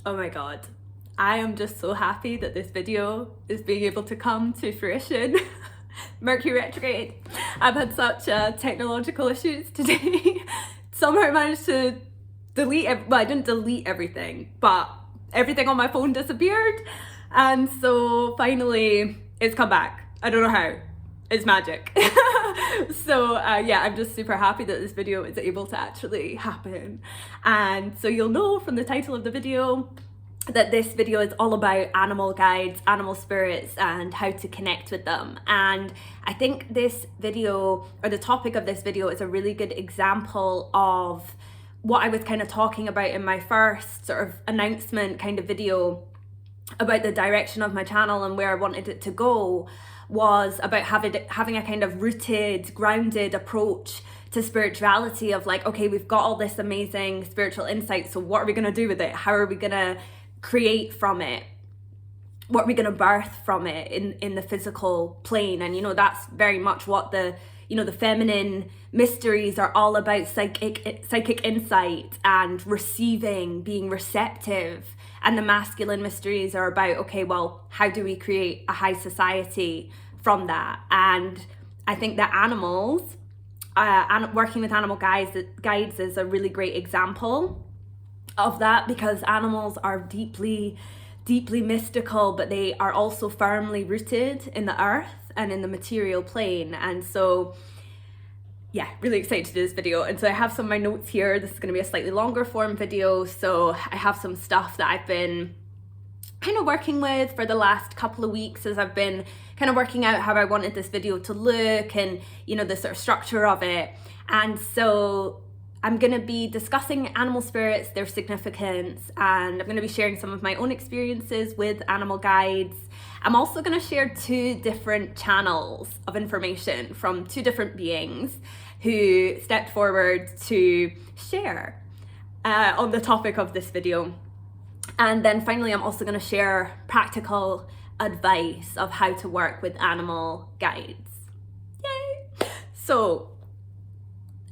Oh my god, I am just so happy that this video is being able to come to fruition. Mercury retrograde. I've had such technological issues today. Somehow I managed to delete, well, I didn't delete everything, but everything on my phone disappeared. And so finally it's come back. I don't know how. It's magic. So yeah, I'm just super happy that this video is able to actually happen. And so you'll know from the title of the video that this video is all about animal guides, animal spirits, and how to connect with them. And I think this video, or the topic of this video, is a really good example of what I was kind of talking about in my first sort of announcement kind of video about the direction of my channel and where I wanted it to go, was about having a kind of rooted, grounded approach to spirituality of like, okay, we've got all this amazing spiritual insight, so what are we going to do with it? How are we going to create from it? What are we going to birth from it in the physical plane? And that's very much what the feminine mysteries are all about: psychic insight and receiving, being receptive. And the masculine mysteries are about, okay, well, how do we create a high society from that? And I think that animals, working with animal guides is a really great example of that, because animals are deeply mystical, but they are also firmly rooted in the earth and in the material plane. And so yeah, really excited to do this video. And so I have some of my notes here. This is going to be a slightly longer form video, so I have some stuff that I've been kind of working with for the last couple of weeks as I've been kind of working out how I wanted this video to look and the sort of structure of it. And so I'm going to be discussing animal spirits, their significance, and I'm going to be sharing some of my own experiences with animal guides. I'm also going to share 2 different channels of information from 2 different beings who stepped forward to share on the topic of this video. And then finally, I'm also going to share practical advice of how to work with animal guides. Yay! So,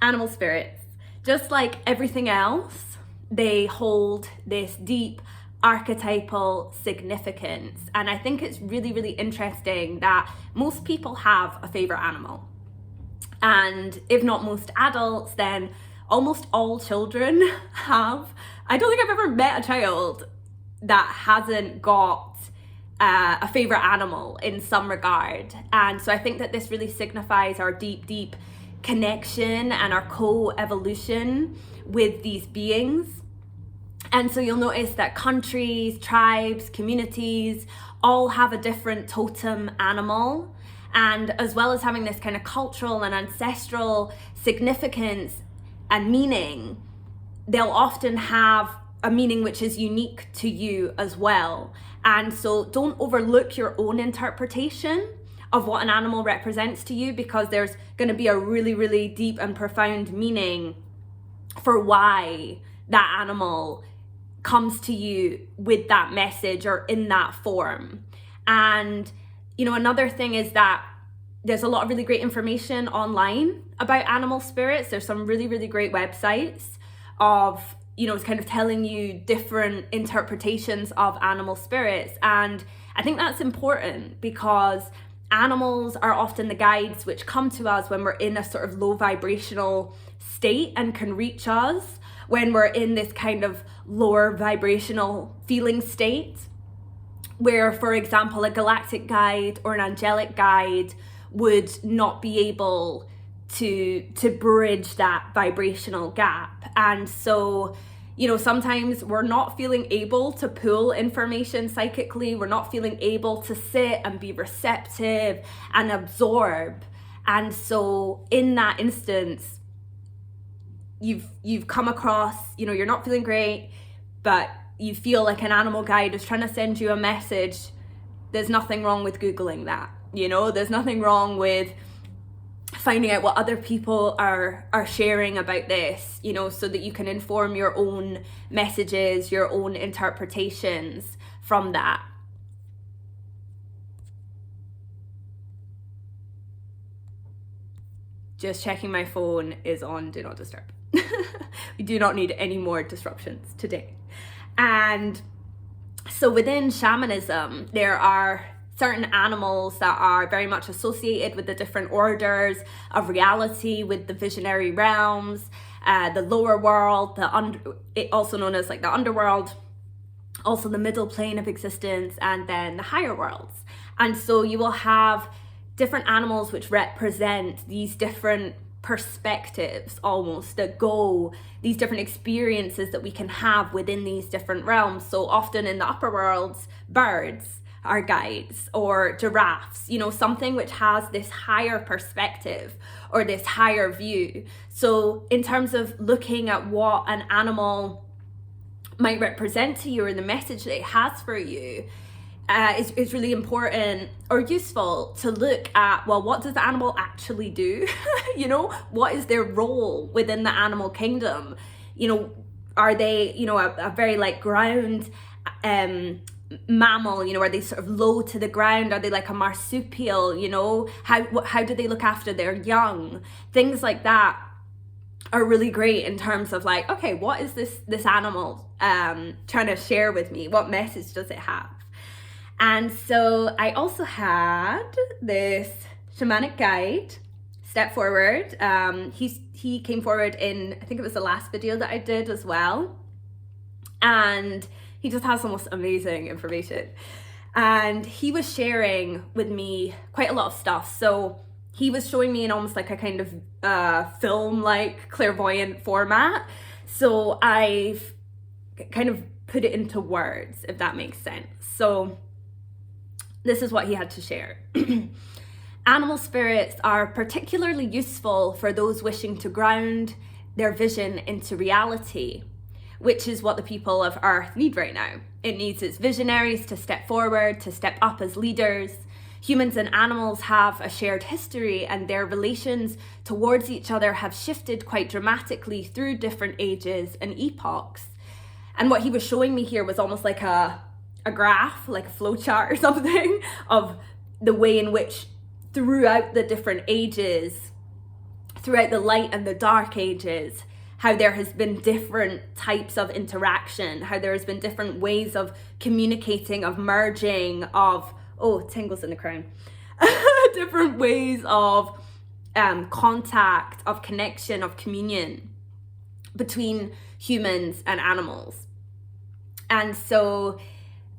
animal spirits, just like everything else, they hold this deep archetypal significance. And I think it's really, really interesting that most people have a favorite animal. And if not most adults, then almost all children have. I don't think I've ever met a child that hasn't got a favorite animal in some regard. And so I think that this really signifies our deep connection and our co-evolution with these beings. And so you'll notice that countries, tribes, communities all have a different totem animal. And as well as having this kind of cultural and ancestral significance and meaning, they'll often have a meaning which is unique to you as well. And so don't overlook your own interpretation of what an animal represents to you, because there's going to be a really, really deep and profound meaning for why that animal comes to you with that message or in that form. And another thing is that there's a lot of really great information online about animal spirits. There's some really, really great websites of it's kind of telling you different interpretations of animal spirits. And I think that's important, because animals are often the guides which come to us when we're in a sort of low vibrational state and can reach us when we're in this kind of lower vibrational feeling state, where, for example, a galactic guide or an angelic guide would not be able to bridge that vibrational gap. And so sometimes we're not feeling able to pull information psychically. We're not feeling able to sit and be receptive and absorb. And so in that instance, you've come across, you're not feeling great, but you feel like an animal guide is trying to send you a message. There's nothing wrong with Googling that. There's nothing wrong with finding out what other people are sharing about this, so that you can inform your own messages, your own interpretations from that. Just checking my phone is on Do Not Disturb. We do not need any more disruptions today. And So within shamanism, there are certain animals that are very much associated with the different orders of reality, with the visionary realms, the lower world, also known as like the underworld, also the middle plane of existence, and then the higher worlds. And so you will have different animals which represent these different perspectives almost that go, these different experiences that we can have within these different realms. So often in the upper worlds, birds are guides, or giraffes, you know, something which has this higher perspective or this higher view. So in terms of looking at what an animal might represent to you, or the message that it has for you, is really important or useful to look at, well, what does the animal actually do? You know, what is their role within the animal kingdom? You know, are they, you know, a very like ground mammal? You know, are they sort of low to the ground? Are they like a marsupial? You know, how do they look after their young? Things like that are really great in terms of like, okay, what is this animal trying to share with me? What message does it have? And so I also had this shamanic guide step forward. He came forward in, I think it was the last video that I did as well. And he just has the most amazing information. And he was sharing with me quite a lot of stuff. So he was showing me in almost like a kind of film-like clairvoyant format. So I've kind of put it into words, if that makes sense. So this is what he had to share. Animal spirits are particularly useful for those wishing to ground their vision into reality, which is what the people of Earth need right now. It needs its visionaries to step forward, to step up as leaders. Humans and animals have a shared history, and their relations towards each other have shifted quite dramatically through different ages and epochs. And what he was showing me here was almost like a graph, like a flow chart or something, of the way in which throughout the different ages, throughout the light and the dark ages, how there has been different types of interaction, how there has been different ways of communicating, of merging, of, oh, tingles in the crown, different ways of contact, of connection, of communion between humans and animals. And so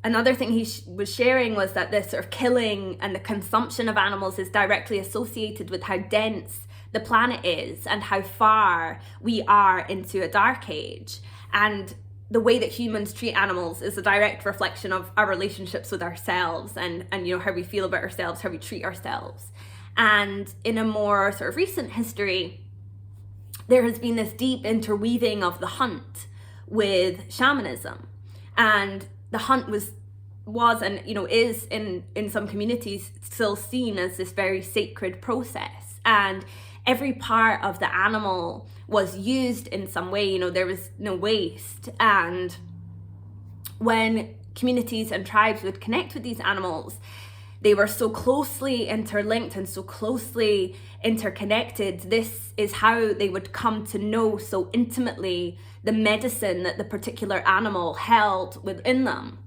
another thing he was sharing was that this sort of killing and the consumption of animals is directly associated with how dense the planet is and how far we are into a dark age. And the way that humans treat animals is a direct reflection of our relationships with ourselves and you know, how we feel about ourselves, how we treat ourselves. And in a more sort of recent history, there has been this deep interweaving of the hunt with shamanism. And the hunt was and you know is in some communities still seen as this very sacred process, and every part of the animal was used in some way. You know, there was no waste. And when communities and tribes would connect with these animals, they were so closely interlinked and so closely interconnected. This is how they would come to know so intimately the medicine that the particular animal held within them.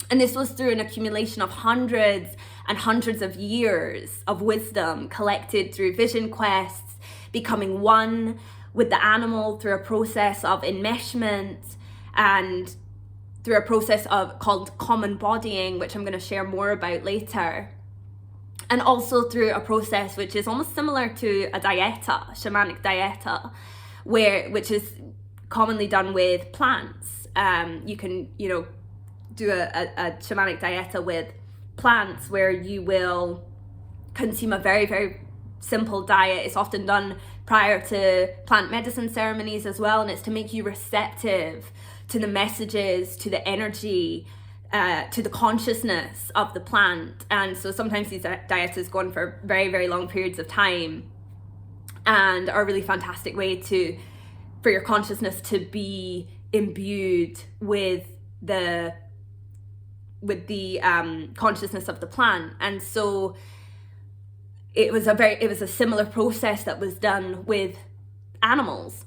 And this was through an accumulation of hundreds and hundreds of years of wisdom collected through vision quests, becoming one with the animal through a process of enmeshment, and through a process called common bodying, which I'm going to share more about later. And also through a process which is almost similar to a dieta, shamanic dieta, which is commonly done with plants. You can, you know, do a shamanic dieta with plants where you will consume a very, very simple diet. It's often done prior to plant medicine ceremonies as well, and it's to make you receptive to the messages, to the energy, to the consciousness of the plant. And so sometimes these dietas go on for very, very long periods of time and are a really fantastic way for your consciousness to be imbued with the consciousness of the plant. And so it was a similar process that was done with animals.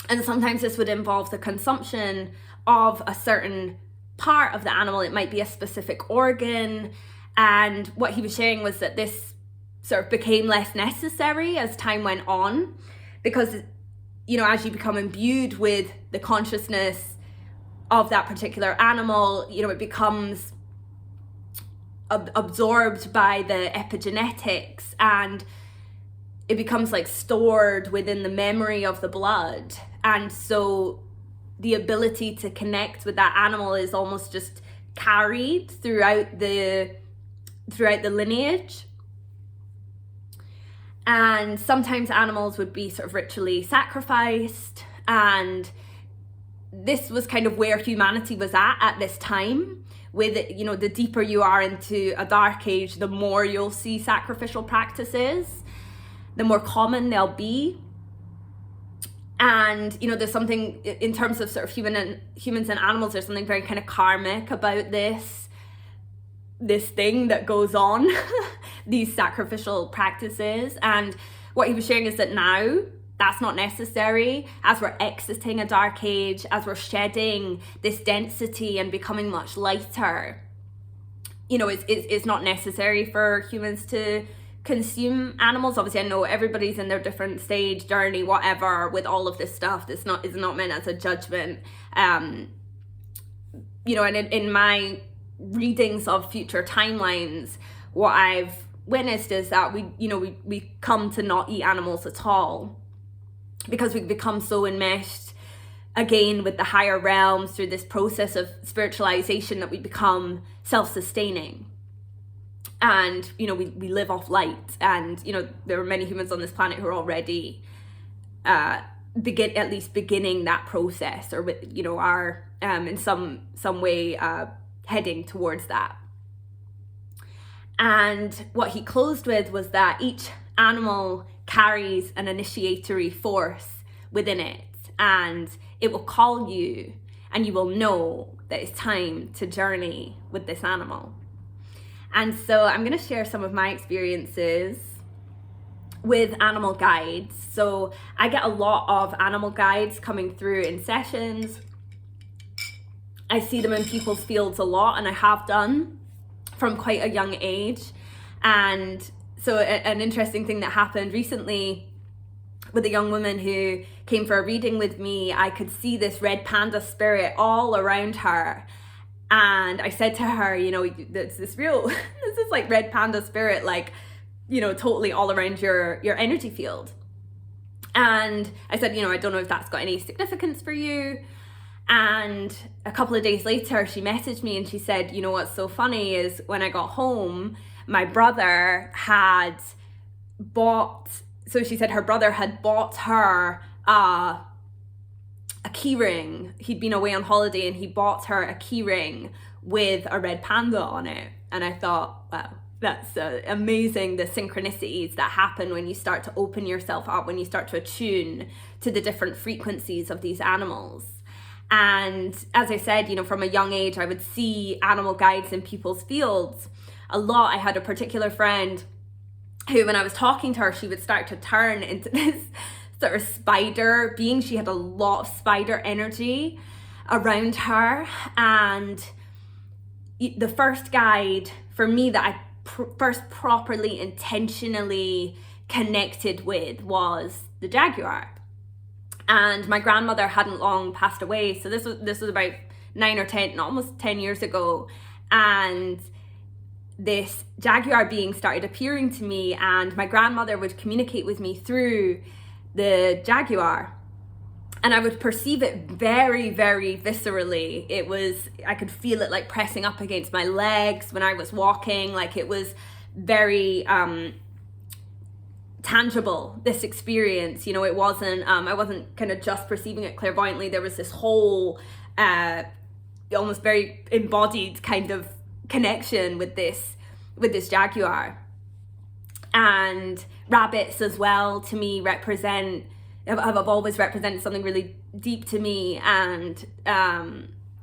And sometimes this would involve the consumption of a certain part of the animal. It might be a specific organ. And what he was sharing was that this sort of became less necessary as time went on, because, you know, as you become imbued with the consciousness of that particular animal, you know, it becomes absorbed by the epigenetics, and it becomes like stored within the memory of the blood. And so the ability to connect with that animal is almost just carried throughout the lineage. And sometimes animals would be sort of ritually sacrificed, and this was kind of where humanity was at this time. With, you know, the deeper you are into a dark age, the more you'll see sacrificial practices, the more common they'll be. And, you know, there's something in terms of sort of humans and animals, there's something very kind of karmic about this thing that goes on, these sacrificial practices. And what he was sharing is that now that's not necessary. As we're exiting a dark age, as we're shedding this density and becoming much lighter, you know, it's not necessary for humans to consume animals. Obviously, I know everybody's in their different stage, journey, whatever, with all of this stuff. This is not meant as a judgment. You know, and in my readings of future timelines, what I've witnessed is that we come to not eat animals at all, because we've become so enmeshed again with the higher realms through this process of spiritualization that we become self-sustaining. And, you know, we live off light, and, you know, there are many humans on this planet who are already beginning that process, or, you know, are in some way heading towards that. And what he closed with was that each animal carries an initiatory force within it, and it will call you, and you will know that it's time to journey with this animal. And so I'm going to share some of my experiences with animal guides. So I get a lot of animal guides coming through in sessions. I see them in people's fields a lot, and I have done from quite a young age. And so an interesting thing that happened recently with a young woman who came for a reading with me, I could see this red panda spirit all around her. And I said to her, you know, this is like red panda spirit, like, you know, totally all around your energy field. And I said, you know, I don't know if that's got any significance for you. And a couple of days later, she messaged me and she said, you know, what's so funny is when I got home, my brother had bought, so she said her brother had bought her a key ring. He'd been away on holiday and he bought her a key ring with a red panda on it. And I thought, wow, that's amazing, the synchronicities that happen when you start to open yourself up, when you start to attune to the different frequencies of these animals. And as I said, you know, from a young age, I would see animal guides in people's fields a lot. I had a particular friend who, when I was talking to her, she would start to turn into this sort of spider being. She had a lot of spider energy around her. And the first guide for me that I first properly, intentionally connected with was the jaguar. And my grandmother hadn't long passed away, so this was about 9 or 10, almost 10 years ago. And this jaguar being started appearing to me, and my grandmother would communicate with me through the jaguar, and I would perceive it very, very viscerally. I could feel it like pressing up against my legs when I was walking. Like, it was very tangible, this experience. You know, it wasn't I wasn't kind of just perceiving it clairvoyantly. There was this whole almost very embodied kind of connection with this jaguar. And rabbits as well, to me, have always represented something really deep to me. And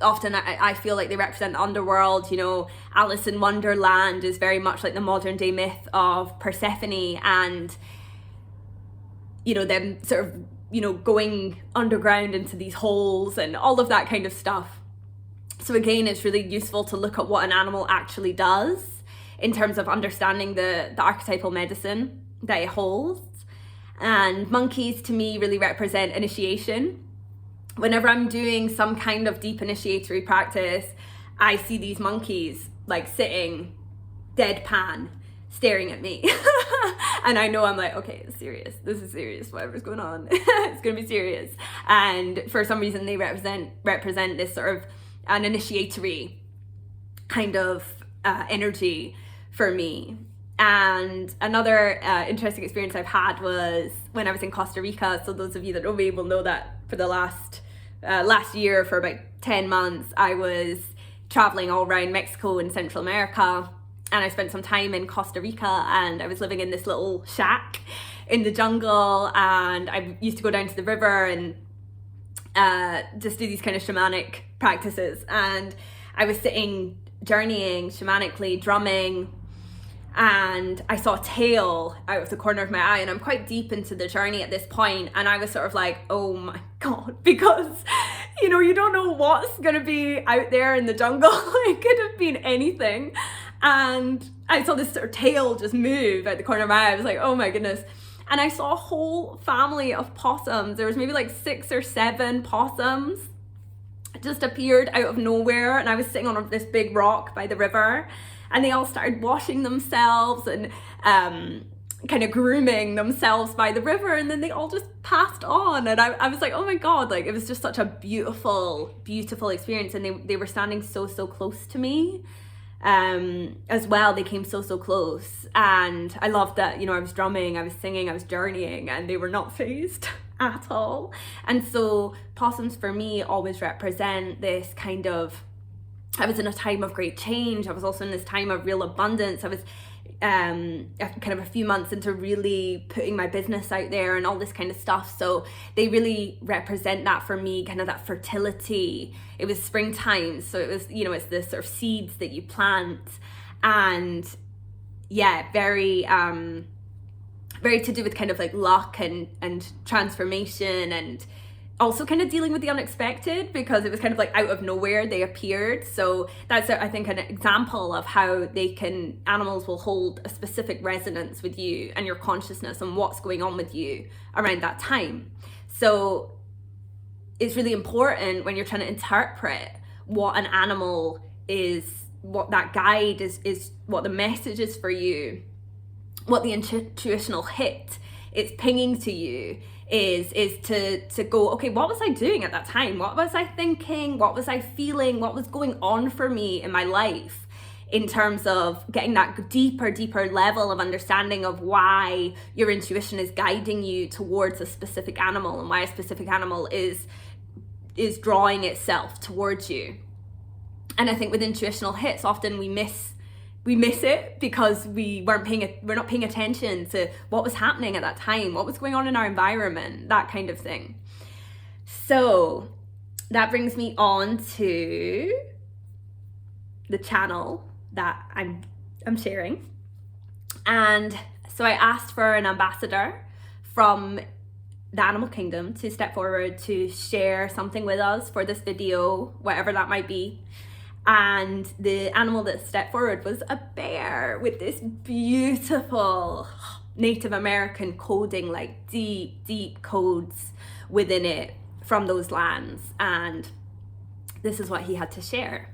often I feel like they represent the underworld. You know, Alice in Wonderland is very much like the modern day myth of Persephone, and, you know, them sort of, you know, going underground into these holes and all of that kind of stuff. So again, it's really useful to look at what an animal actually does in terms of understanding the archetypal medicine that it holds. And monkeys to me really represent initiation. Whenever I'm doing some kind of deep initiatory practice, I see these monkeys like sitting deadpan, staring at me. And I know I'm like, okay, it's serious. This is serious. Whatever's going on, it's going to be serious. And for some reason, they represent this sort of an initiatory kind of energy for me. And another interesting experience I've had was when I was in Costa Rica. So those of you that know me will know that for the last year, for about 10 months, I was traveling all around Mexico and Central America. And I spent some time in Costa Rica, and I was living in this little shack in the jungle, and I used to go down to the river and just do these kind of shamanic practices. And I was sitting, journeying shamanically, drumming, and I saw a tail out of the corner of my eye, and I'm quite deep into the journey at this point, and I was sort of like, oh my God, because you don't know what's gonna be out there in the jungle. It could have been anything. And I saw this sort of tail just move out the corner of my eye. I was like, oh my goodness. And I saw a whole family of possums. There was maybe like 6 or 7 possums just appeared out of nowhere. And I was sitting on this big rock by the river, and they all started washing themselves and kind of grooming themselves by the river. And then they all just passed on. And I was like, oh my God, like it was just such a beautiful, beautiful experience. And they were standing so close to me. As well, they came so close, and I loved that, I was drumming, I was singing, I was journeying, and they were not fazed at all. And so possums for me always represent this kind of, I was in a time of great change. I was also in this time of real abundance. I was kind of a few months into really putting my business out there and all this kind of stuff. So they really represent that for me, kind of that fertility. It was springtime, so it was, it's the sort of seeds that you plant, and yeah, very to do with kind of like luck and transformation, and also kind of dealing with the unexpected, because it was kind of like out of nowhere they appeared. So that's, I think, an example of how animals will hold a specific resonance with you and your consciousness and what's going on with you around that time. So it's really important when you're trying to interpret what an animal is, what that guide is, what the message is for you, what the intuitional hit it's pinging to you is to go, okay, what was I doing at that time? What was I thinking? What was I feeling? What was going on for me in my life, in terms of getting that deeper level of understanding of why your intuition is guiding you towards a specific animal, and why a specific animal is drawing itself towards you. And I think with intuitional hits, often we miss it because we're not paying attention to what was happening at that time, what was going on in our environment, that kind of thing. So that brings me on to the channel that I'm sharing. And so I asked for an ambassador from the animal kingdom to step forward to share something with us for this video, whatever that might be. And the animal that stepped forward was a bear with this beautiful Native American coding, like deep codes within it from those lands. And this is what he had to share.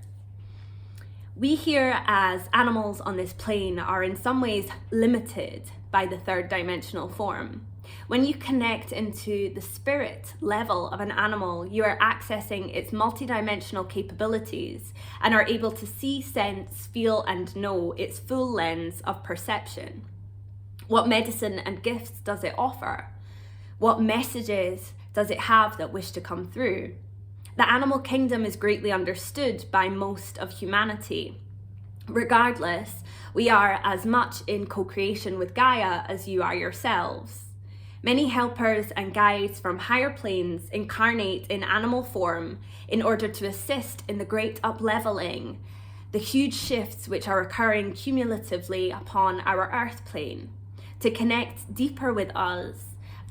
We here as animals on this plane are in some ways limited by the third dimensional form. When you connect into the spirit level of an animal, you are accessing its multidimensional capabilities and are able to see, sense, feel, and know its full lens of perception. What medicine and gifts does it offer? What messages does it have that wish to come through? The animal kingdom is greatly understood by most of humanity. Regardless, we are as much in co-creation with Gaia as you are yourselves. Many helpers and guides from higher planes incarnate in animal form in order to assist in the great uplevelling, the huge shifts which are occurring cumulatively upon our earth plane. To connect deeper with us,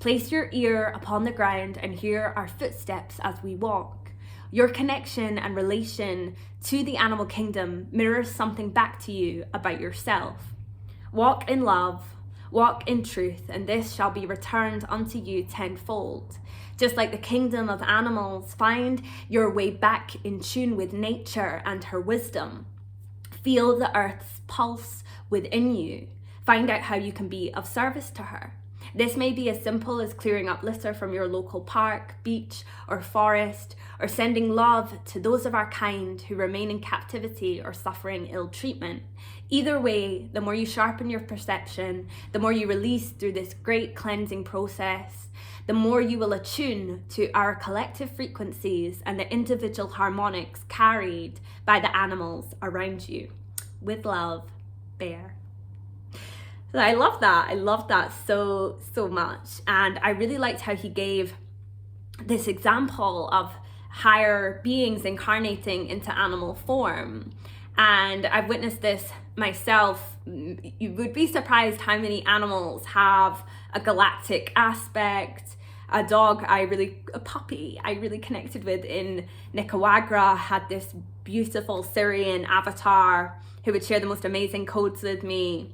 place your ear upon the ground and hear our footsteps as we walk. Your connection and relation to the animal kingdom mirrors something back to you about yourself. Walk in love, walk in truth, and this shall be returned unto you tenfold. Just like the kingdom of animals, find your way back in tune with nature and her wisdom. Feel the earth's pulse within you. Find out how you can be of service to her. This may be as simple as clearing up litter from your local park, beach, or forest, or sending love to those of our kind who remain in captivity or suffering ill treatment. Either way, the more you sharpen your perception, the more you release through this great cleansing process, the more you will attune to our collective frequencies and the individual harmonics carried by the animals around you. With love, Bear. So I love that. I love that so much. And I really liked how he gave this example of higher beings incarnating into animal form. And I've witnessed this myself. You would be surprised how many animals have a galactic aspect. A puppy I really connected with in Nicaragua had this beautiful Syrian avatar who would share the most amazing codes with me.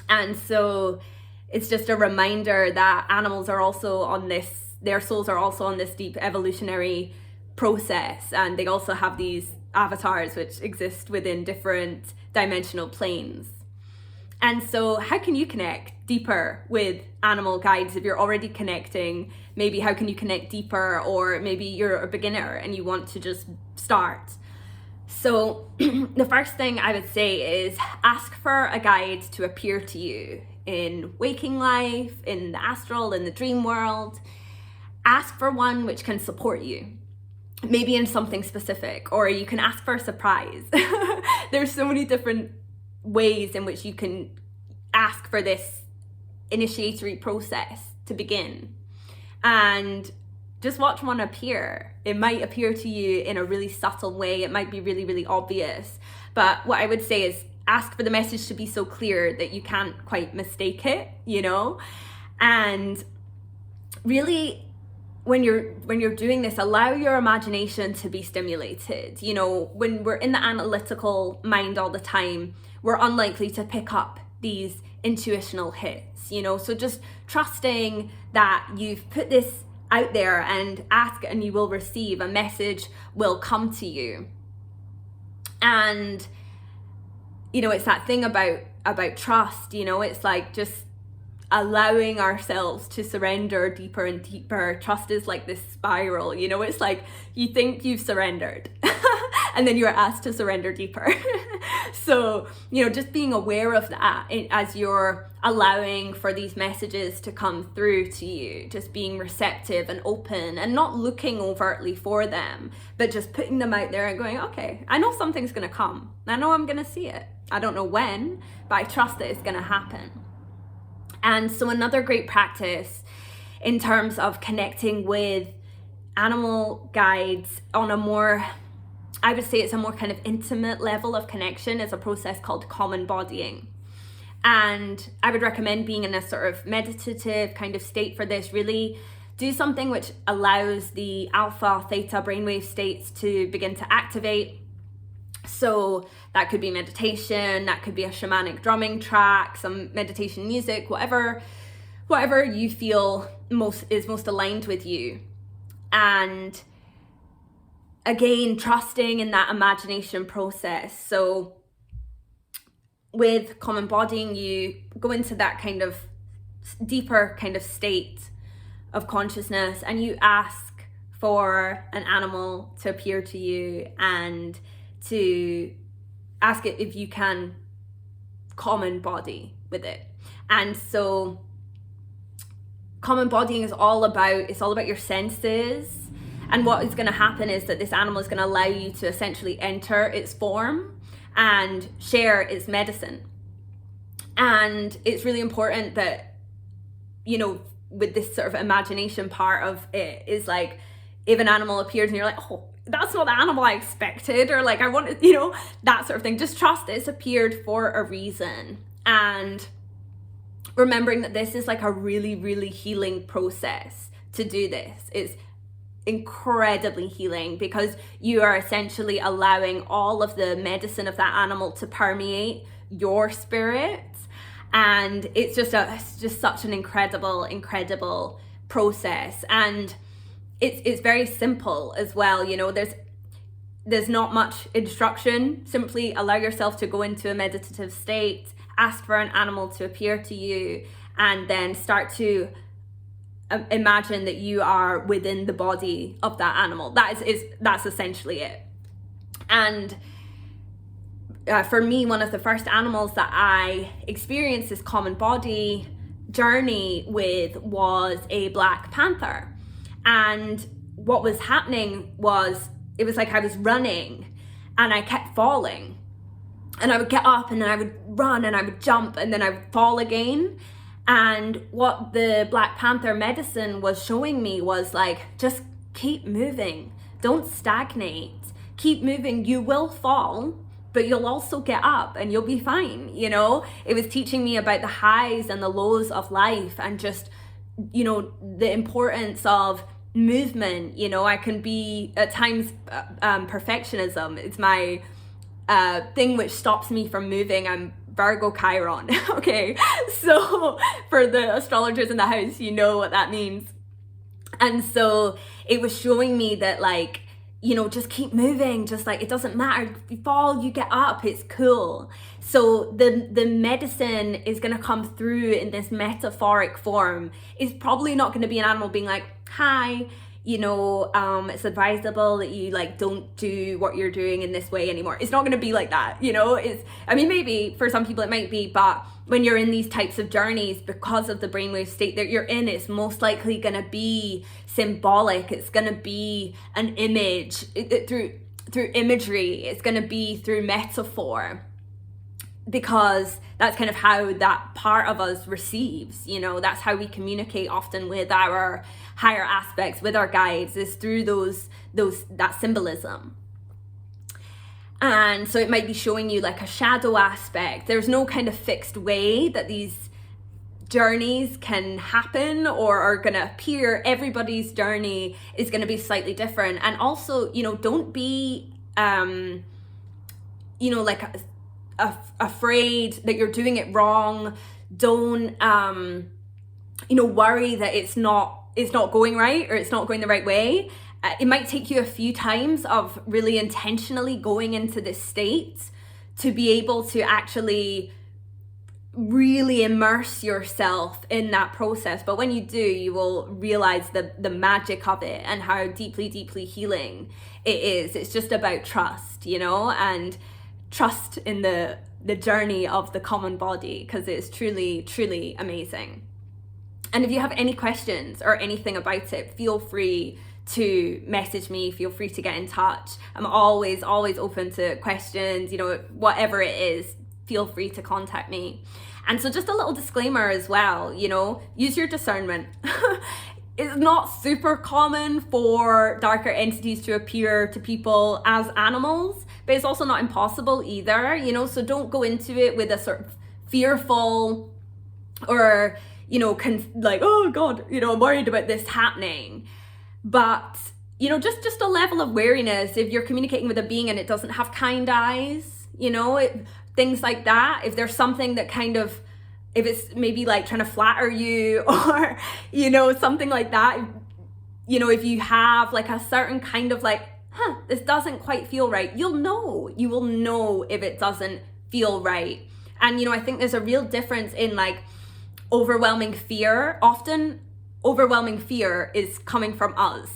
And so it's just a reminder that animals are also on this, their souls are also on this deep evolutionary process, and they also have these avatars which exist within different dimensional planes. And so how can you connect deeper with animal guides if you're already connecting? Maybe how can you connect deeper, or maybe you're a beginner and you want to just start. So the first thing I would say is ask for a guide to appear to you in waking life, in the astral, in the dream world. Ask for one which can support you, maybe in something specific, or you can ask for a surprise. There's so many different ways in which you can ask for this initiatory process to begin. And just watch one appear. It might appear to you in a really subtle way. It might be really, really obvious. But what I would say is ask for the message to be so clear that you can't quite mistake it, you know? And really, when you're doing this, allow your imagination to be stimulated. You know, when we're in the analytical mind all the time, we're unlikely to pick up these intuitional hits, you know? So just trusting that you've put this out there and ask and you will receive. A message will come to you. And you know, it's that thing about trust, you know, it's like just allowing ourselves to surrender deeper and deeper. Trust is like this spiral, you know, it's like you think you've surrendered and then you're asked to surrender deeper. So, you know, just being aware of that as you're allowing for these messages to come through to you, just being receptive and open and not looking overtly for them, but just putting them out there and going, okay, I know something's going to come. I know I'm going to see it. I don't know when, but I trust that it's going to happen. And so another great practice in terms of connecting with animal guides on a more, I would say it's a more kind of intimate level of connection, is a process called common bodying. And I would recommend being in a sort of meditative kind of state for this. Really do something which allows the alpha, theta brainwave states to begin to activate. So that could be meditation, that could be a shamanic drumming track, some meditation music, whatever you feel is most aligned with you. And again, trusting in that imagination process. So with common bodying, you go into that kind of deeper kind of state of consciousness and you ask for an animal to appear to you and to ask it if you can common body with it. And so common bodying is all about your senses. And what is going to happen is that this animal is going to allow you to essentially enter its form and share its medicine. And it's really important that, you know, with this sort of imagination part of it, is like if an animal appears and you're like, oh, that's not the animal I expected, or like I wanted, you know, that sort of thing. Just trust it's appeared for a reason. And remembering that this is like a really, really healing process to do this. incredibly healing, because you are essentially allowing all of the medicine of that animal to permeate your spirit. And it's just such an incredible process. And it's very simple as well. You know, there's not much instruction. Simply allow yourself to go into a meditative state, ask for an animal to appear to you, and then start to imagine that you are within the body of that animal. That's essentially it. And for me, one of the first animals that I experienced this common body journey with was a black panther. And what was happening was, it was like I was running and I kept falling, and I would get up and then I would run and I would jump and then I would fall again. And what the Black Panther medicine was showing me was like, just keep moving, don't stagnate, keep moving. You will fall, but you'll also get up and you'll be fine. You know, it was teaching me about the highs and the lows of life, and just, you know, the importance of movement. You know, I can be at times perfectionism. It's my thing which stops me from moving. I'm Virgo Chiron. Okay, so for the astrologers in the house, you know what that means. And so it was showing me that, like, you know, just keep moving, just like, it doesn't matter if you fall, you get up, it's cool. So the medicine is going to come through in this metaphoric form. It's probably not going to be an animal being like, hi, you know, it's advisable that you like don't do what you're doing in this way anymore. It's not going to be like that, you know. I mean, maybe for some people it might be, but when you're in these types of journeys, because of the brainwave state that you're in, it's most likely going to be symbolic. It's going to be an image, through imagery. It's going to be through metaphor, because that's kind of how that part of us receives. You know, that's how we communicate often with our higher aspects, with our guides, is through that symbolism. And so it might be showing you like a shadow aspect. There's no kind of fixed way that these journeys can happen or are going to appear. Everybody's journey is going to be slightly different. And also, you know, don't be, you know, like afraid that you're doing it wrong. Don't, you know, worry that it's not going right, or it's not going the right way. It might take you a few times of really intentionally going into this state to be able to actually really immerse yourself in that process. But when you do, you will realize the magic of it and how deeply healing it is. It's just about trust, you know, and trust in the journey of the common body, because it's truly amazing. And if you have any questions or anything about it, feel free to message me, feel free to get in touch. I'm always open to questions, you know, whatever it is, feel free to contact me. And so just a little disclaimer as well, you know, use your discernment. It's not super common for darker entities to appear to people as animals, but it's also not impossible either, you know, so don't go into it with a sort of fearful or, you know, like, oh God, you know, I'm worried about this happening. But, you know, just a level of wariness if you're communicating with a being and it doesn't have kind eyes, you know, things like that. If there's something that kind of, if it's maybe like trying to flatter you or, you know, something like that, you know, if you have like a certain kind of like, this doesn't quite feel right, you will know if it doesn't feel right. And, you know, I think there's a real difference in like overwhelming fear. Often overwhelming fear is coming from us.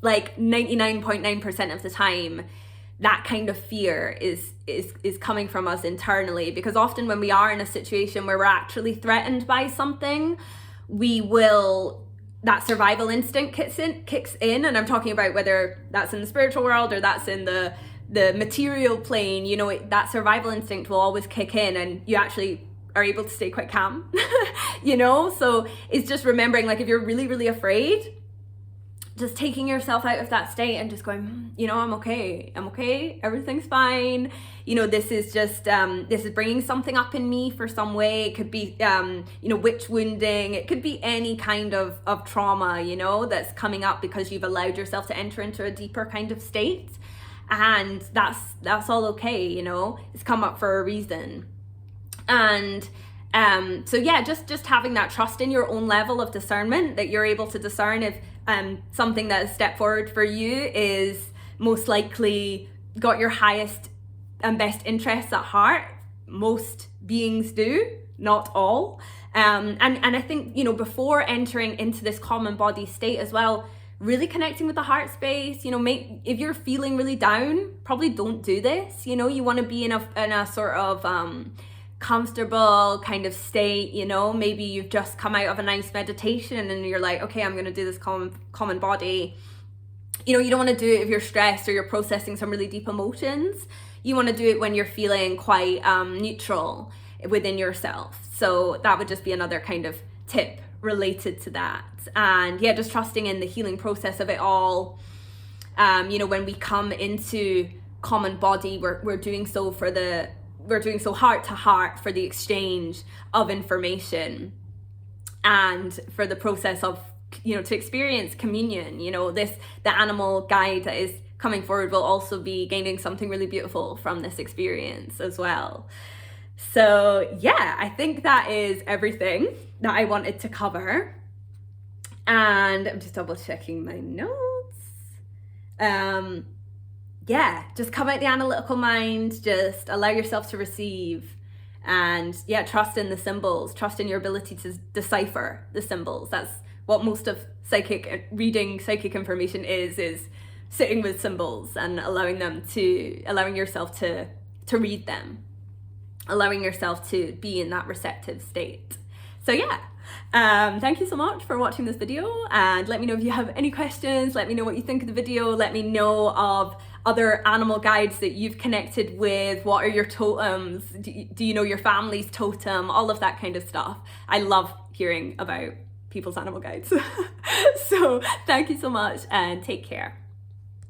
Like 99.9% of the time, that kind of fear is coming from us internally, because often when we are in a situation where we're actually threatened by something, that survival instinct kicks in, and I'm talking about whether that's in the spiritual world or that's in the material plane, you know, that survival instinct will always kick in, and you actually are able to stay quite calm, you know? So it's just remembering, like, if you're really afraid, just taking yourself out of that state and just going, you know, I'm okay, everything's fine. You know, this is just, this is bringing something up in me for some way. It could be, you know, witch wounding. It could be any kind of trauma, you know, that's coming up because you've allowed yourself to enter into a deeper kind of state. And that's all okay, you know, it's come up for a reason. And so yeah, just having that trust in your own level of discernment, that you're able to discern if something that has stepped forward for you is most likely got your highest and best interests at heart. Most beings do, not all. And I think, you know, before entering into this common body state as well, really connecting with the heart space, you know, if you're feeling really down, probably don't do this. You know, you want to be in a sort of comfortable kind of state, you know, maybe you've just come out of a nice meditation and you're like, okay, I'm going to do this common body. You know, you don't want to do it if you're stressed or you're processing some really deep emotions. You want to do it when you're feeling quite neutral within yourself. So that would just be another kind of tip related to that. And yeah, just trusting in the healing process of it all. You know, when we come into common body, we're doing so heart to heart for the exchange of information and for the process of, you know, to experience communion. You know, the animal guide that is coming forward will also be gaining something really beautiful from this experience as well. So yeah, I think that is everything that I wanted to cover. And I'm just double checking my notes. Yeah, just come out the analytical mind, just allow yourself to receive, and yeah, trust in the symbols, trust in your ability to decipher the symbols. That's what most of reading psychic information is sitting with symbols and allowing yourself to read them, allowing yourself to be in that receptive state. So yeah, thank you so much for watching this video, and let me know if you have any questions. Let me know what you think of the video. Let me know of other animal guides that you've connected with. What are your totems? Do you know your family's totem? All of that kind of stuff. I love hearing about people's animal guides. So thank you so much and take care.